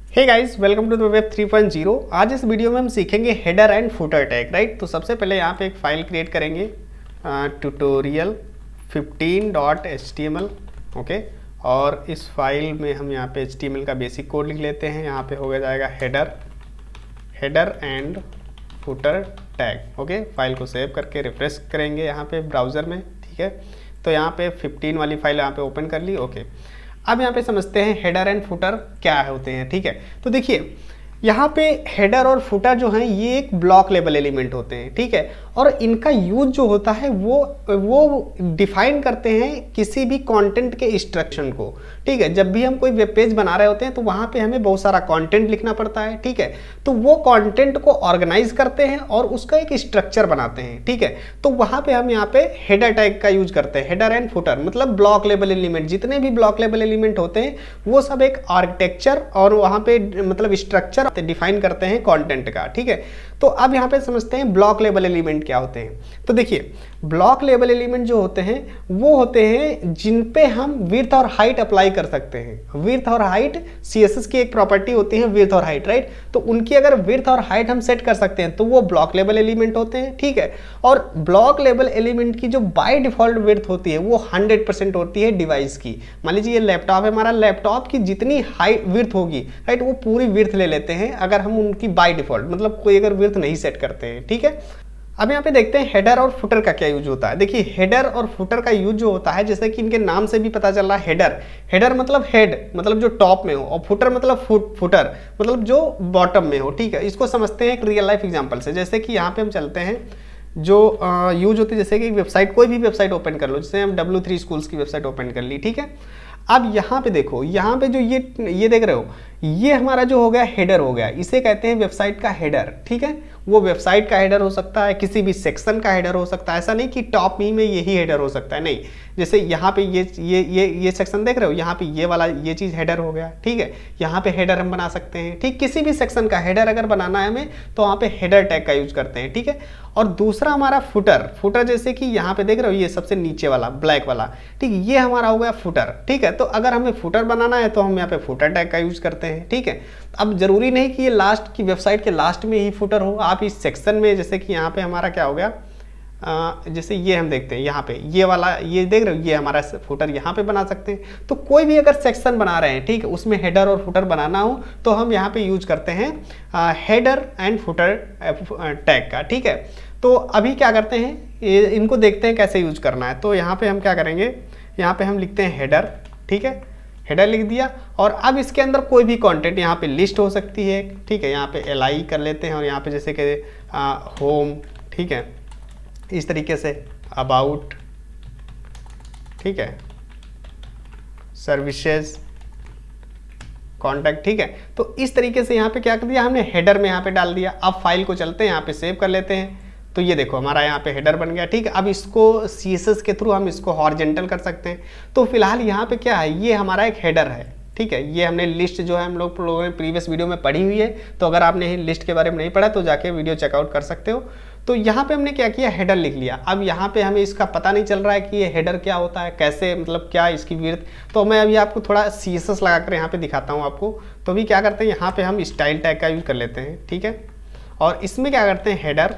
Hey guys, welcome to the web 3.0। आज इस video में हम सीखेंगे header and footer tag, right. तो सबसे पहले यहाँ पे एक फ़ाइल क्रिएट करेंगे ट्यूटोरियल 15.html, ओके। और इस फाइल में हम यहाँ पे HTML का बेसिक कोड लिख लेते हैं। यहाँ पे हो जाएगा header and footer tag, okay. File को सेव करके रिफ्रेश करेंगे यहाँ पे ब्राउज़र में, ठीक है। तो यहाँ पे 15 वाली फाइल यहाँ पे ओपन कर ली, ओके। अब यहाँ पे समझते हैं हेडर एंड फुटर क्या होते हैं, ठीक है। तो देखिए यहाँ पे हेडर और फुटर जो हैं ये एक ब्लॉक लेवल एलिमेंट होते हैं, ठीक है। और इनका यूज जो होता है वो डिफाइन करते हैं किसी भी कंटेंट के इंस्ट्रक्शन को, ठीक है। जब भी हम कोई वेब पेज बना रहे होते हैं तो वहाँ पे हमें बहुत सारा कंटेंट लिखना पड़ता है, ठीक है। तो वो कंटेंट को ऑर्गेनाइज करते हैं और उसका एक स्ट्रक्चर बनाते हैं, ठीक है। तो वहाँ पे हम यहाँ पे हेडर टैग का यूज करते हैं। हेडर एंड फुटर मतलब ब्लॉक लेवल एलिमेंट, जितने भी ब्लॉक लेवल एलिमेंट होते हैं वो सब एक आर्किटेक्चर और वहाँ पे मतलब स्ट्रक्चर डिफाइन करते हैं कंटेंट का, ठीक है। तो अब यहाँ पे समझते हैं ब्लॉक लेवल एलिमेंट क्या होते हैं। तो देखिए ब्लॉक लेवल एलिमेंट जो होते हैं वो होते हैं जिन पे हम विड्थ और हाइट अप्लाई कर सकते हैं। विड्थ और हाइट CSS की एक प्रॉपर्टी होती है, विड्थ और हाइट, राइट। तो उनकी अगर विड्थ और हाइट हम सेट कर सकते हैं तो वो ब्लॉक लेवल एलिमेंट होते हैं, ठीक है। और ब्लॉक लेवल एलिमेंट की जो बाय डिफॉल्ट विड्थ होती है वो 100% होती है डिवाइस की। मान लीजिए ये लैपटॉप है हमारा, लैपटॉप की जितनी हाइट विड्थ होगी, राइट, वो पूरी विड्थ ले लेते हैं अगर हम उनकी बाय डिफॉल्ट मतलब कोई अगर विड्थ नहीं सेट करते हैं, ठीक है। अब यहाँ पे देखते हैं हेडर और फुटर का क्या यूज होता है। देखिए हेडर और फुटर का यूज जो होता है, जैसे कि इनके नाम से भी पता चल रहा है, हेडर मतलब हेड मतलब जो टॉप में हो, और फुटर मतलब फुटर मतलब जो बॉटम में हो, ठीक है। इसको समझते हैं एक रियल लाइफ एग्जांपल से। जैसे कि यहाँ पे हम चलते हैं जो यूज होती है, जैसे कि वेबसाइट, कोई भी वेबसाइट ओपन कर लो, जैसे हम W3 स्कूल्स की वेबसाइट ओपन कर ली, ठीक है। अब यहाँ पे देखो, यहाँ पे जो ये देख रहे हो, ये हमारा जो हो गया हेडर हो गया, इसे कहते हैं वेबसाइट का हेडर, ठीक है। वो वेबसाइट का हेडर हो सकता है, किसी भी सेक्शन का हेडर हो सकता है, ऐसा नहीं कि टॉप में यही हेडर हो सकता है, नहीं। जैसे यहाँ पे ये सेक्शन देख रहे हो, यहाँ पे ये वाला ये चीज़ हेडर हो गया, ठीक है। यहाँ पे हेडर हम बना सकते हैं, ठीक। किसी भी सेक्शन का हेडर अगर बनाना है हमें तो वहाँ पे हेडर टैग का यूज करते हैं, ठीक है। और दूसरा हमारा फुटर जैसे कि यहाँ पे देख रहे हो, ये सबसे नीचे वाला ब्लैक वाला, ठीक, ये हमारा हो गया फुटर, ठीक है। तो अगर हमें फुटर बनाना है तो हम यहाँ पे फुटर टैग का यूज करते हैं, ठीक है। अब जरूरी नहीं कि ये लास्ट की वेबसाइट के लास्ट में ही फुटर हो, आप इस सेक्शन में, जैसे कि यहाँ पे हमारा क्या हो गया, जैसे ये हम देखते हैं यहाँ पे ये वाला, ये देख रहे हो, ये हमारा फुटर यहाँ पे बना सकते हैं। तो कोई भी अगर सेक्शन बना रहे हैं, ठीक है, उसमें हेडर और फुटर बनाना हो तो हम यहाँ पे यूज करते हैं हेडर एंड फुटर टैग का, ठीक है। तो अभी क्या करते हैं, इनको देखते हैं कैसे यूज करना है। तो यहाँ पे हम क्या करेंगे, यहाँ पे हम लिखते हैं हेडर, ठीक है, हेडर लिख दिया। और अब इसके अंदर कोई भी कंटेंट, यहाँ पे लिस्ट हो सकती है, ठीक है, यहाँ पे LI कर लेते हैं। और यहाँ पे जैसे कि होम, ठीक है, इस तरीके से अबाउट, ठीक है, सर्विसेज, कॉन्टैक्ट, ठीक है। तो इस तरीके से यहाँ पे क्या कर दिया हमने, हेडर में यहाँ पे डाल दिया। अब फाइल को चलते हैं, यहाँ पे सेव कर लेते हैं। तो ये देखो हमारा यहाँ पे हेडर बन गया, ठीक है। अब इसको CSS के थ्रू हम इसको हॉरिजॉन्टल कर सकते हैं। तो फिलहाल यहाँ पे क्या है, ये हमारा एक हेडर है, ठीक है। ये हमने लिस्ट जो है हम लोगों ने प्रीवियस वीडियो में पढ़ी हुई है, तो अगर आपने लिस्ट के बारे में नहीं पढ़ा तो जाके वीडियो चेकआउट कर सकते हो। तो यहाँ पे हमने क्या किया, हेडर लिख लिया। अब यहाँ पे हमें इसका पता नहीं चल रहा है कि ये हेडर क्या होता है, कैसे मतलब क्या इसकी विड्थ। तो मैं अभी आपको थोड़ा CSS लगाकर यहाँ पे दिखाता हूँ आपको। तो अभी क्या करते हैं, यहाँ पे हम स्टाइल टैग का यूज कर लेते हैं, ठीक है। और इसमें क्या करते हैं, हेडर,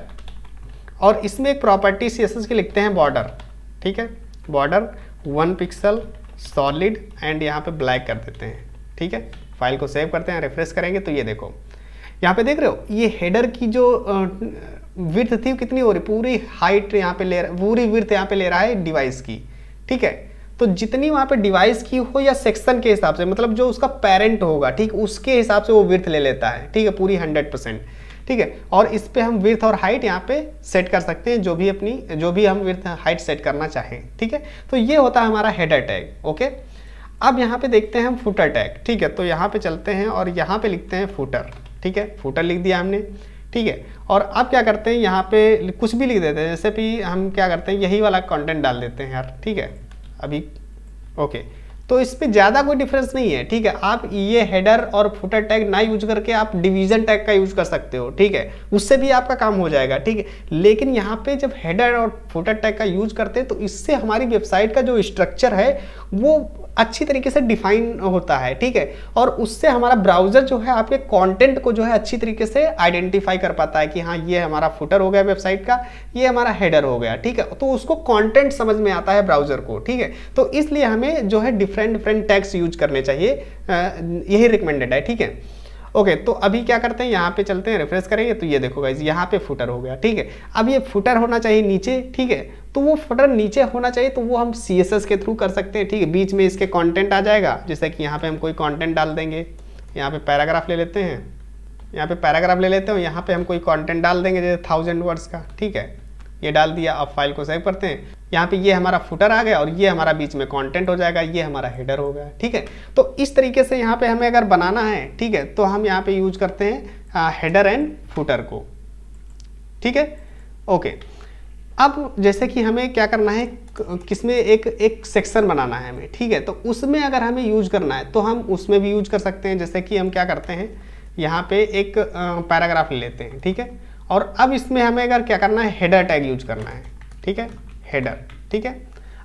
और इसमें एक प्रॉपर्टी CSS की लिखते हैं बॉर्डर, ठीक है। बॉर्डर 1 पिक्सल सॉलिड एंड यहाँ पे ब्लैक कर देते हैं, ठीक है। फाइल को सेव करते हैं, रिफ्रेश करेंगे तो ये देखो यहाँ पे देख रहे हो, ये हेडर की जो विड्थ थी कितनी हो रही, पूरी हाइट यहाँ पे ले रहा, पूरी विड्थ यहाँ पे ले रहा है डिवाइस की, ठीक है। तो जितनी वहाँ पे डिवाइस की हो या सेक्शन के हिसाब से, मतलब जो उसका पेरेंट होगा, ठीक, उसके हिसाब से वो विड्थ ले लेता है, ठीक है, पूरी 100%, ठीक है। और इस पे हम विड्थ और हाइट यहाँ पे सेट कर सकते हैं, जो भी हम विड्थ हाइट सेट करना चाहें, ठीक है। तो ये होता है हमारा हेडर टैग, ओके। अब यहाँ पे देखते हैं हम फुटर टैग, ठीक है। तो यहाँ पे चलते हैं और यहाँ पे लिखते हैं फुटर, ठीक है, फुटर लिख दिया हमने, ठीक है। और अब क्या करते हैं, यहाँ पे कुछ भी लिख देते हैं, जैसे भी हम क्या करते हैं, यही वाला कंटेंट डाल देते हैं यार, ठीक है, अभी, ओके। तो इस पे ज़्यादा कोई डिफरेंस नहीं है, ठीक है। आप ये हेडर और फुटर टैग ना यूज करके आप डिवीजन टैग का यूज कर सकते हो, ठीक है, उससे भी आपका काम हो जाएगा, ठीक है। लेकिन यहाँ पे जब हेडर और फुटर टैग का यूज करते हैं तो इससे हमारी वेबसाइट का जो स्ट्रक्चर है वो अच्छी तरीके से डिफाइन होता है, ठीक है। और उससे हमारा ब्राउजर जो है आपके कंटेंट को जो है अच्छी तरीके से आइडेंटिफाई कर पाता है कि हाँ ये हमारा फुटर हो गया वेबसाइट का, ये हमारा हेडर हो गया, ठीक है। तो उसको कंटेंट समझ में आता है ब्राउजर को, ठीक है। तो इसलिए हमें जो है डिफरेंट टैग्स यूज करने चाहिए, यही रिकमेंडेड है, ठीक है। ओके, तो अभी क्या करते हैं, यहाँ पे चलते हैं, रिफ्रेश करेंगे तो ये देखो गाइस यहाँ पे फुटर हो गया, ठीक है। अब ये फुटर होना चाहिए नीचे, ठीक है। तो वो फुटर नीचे होना चाहिए, तो वो हम CSS के थ्रू कर सकते हैं, ठीक है। बीच में इसके कंटेंट आ जाएगा, जैसे कि यहाँ पे हम कोई कंटेंट डाल देंगे, यहाँ पे पैराग्राफ ले लेते हैं, यहाँ पे पैराग्राफ ले लेते हैं, यहाँ पे हम कोई कंटेंट डाल देंगे जैसे 1000 वर्ड्स का, ठीक है। ये डाल दिया। अब फाइल को सेव करते हैं, यहाँ पे ये हमारा फुटर आ गया और ये हमारा बीच में कंटेंट हो जाएगा, ये हमारा हेडर हो गया, ठीक है। तो इस तरीके से यहाँ पे हमें अगर बनाना है, ठीक है, तो हम यहाँ पे यूज करते हैं हेडर एंड फुटर को, ठीक है। ओके, अब जैसे कि हमें क्या करना है, किसमें एक सेक्शन बनाना है हमें, ठीक है। तो उसमें अगर हमें यूज करना है तो हम उसमें भी यूज कर सकते हैं। जैसे कि हम क्या करते हैं, यहाँ पे एक पैराग्राफ ले लेते हैं, ठीक है। और अब इसमें हमें अगर क्या करना है, हेडर टैग यूज करना है, ठीक है, हेडर, ठीक है।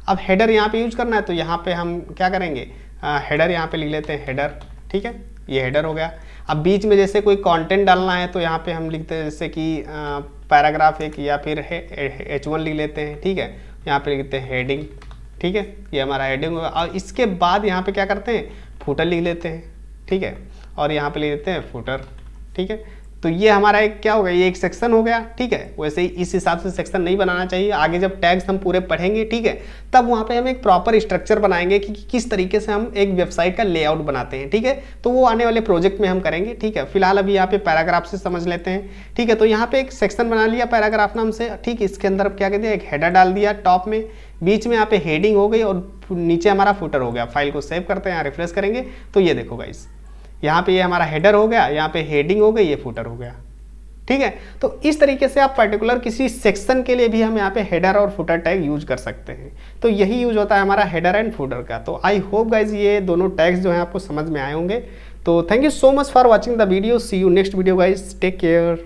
अब हेडर यहाँ पे यूज करना है तो यहाँ पे हम क्या करेंगे, हेडर यहाँ पे लिख लेते हैं हेडर, ठीक है। ये हेडर हो गया। अब बीच में जैसे कोई कंटेंट डालना है तो यहाँ पे हम लिखते हैं जैसे कि पैराग्राफ एक या फिर H1 लिख लेते हैं, ठीक है। यहाँ पे लिखते हैं हेडिंग, ठीक है, ये हमारा हेडिंग होगा। और इसके बाद यहाँ पे क्या करते हैं, फुटर लिख लेते हैं, ठीक है। और यहाँ पे लिख लेते हैं फुटर, ठीक है। तो ये हमारा एक क्या हो गया, ये एक सेक्शन हो गया, ठीक है। वैसे ही इस हिसाब से सेक्शन नहीं बनाना चाहिए, आगे जब टैग्स हम पूरे पढ़ेंगे, ठीक है, तब वहाँ पे हम एक प्रॉपर स्ट्रक्चर बनाएंगे कि किस तरीके से हम एक वेबसाइट का लेआउट बनाते हैं, ठीक है। तो वो आने वाले प्रोजेक्ट में हम करेंगे, ठीक है। फिलहाल अभी यहाँ पे पैराग्राफ से समझ लेते हैं, ठीक है। तो यहाँ पे एक सेक्शन बना लिया पैराग्राफ नाम से, ठीक। इसके अंदर क्या कहते हैं, एक हेडर डाल दिया टॉप में, बीच में यहाँ पे हेडिंग हो गई और नीचे हमारा फुटर हो गया। फाइल को सेव करते हैं, यहाँ रिफ्रेश करेंगे तो ये देखो गाइस, यहाँ पे ये हमारा हेडर हो गया, यहाँ पे हेडिंग हो गई, ये फुटर हो गया, ठीक है। तो इस तरीके से आप पर्टिकुलर किसी सेक्शन के लिए भी हम यहाँ पे हेडर और फुटर टैग यूज कर सकते हैं। तो यही यूज होता है हमारा हेडर एंड फुटर का। तो आई होप गाइज ये दोनों टैग्स जो हैं आपको समझ में आए होंगे। तो thank you so much for watching the video, see you next video guys, take care.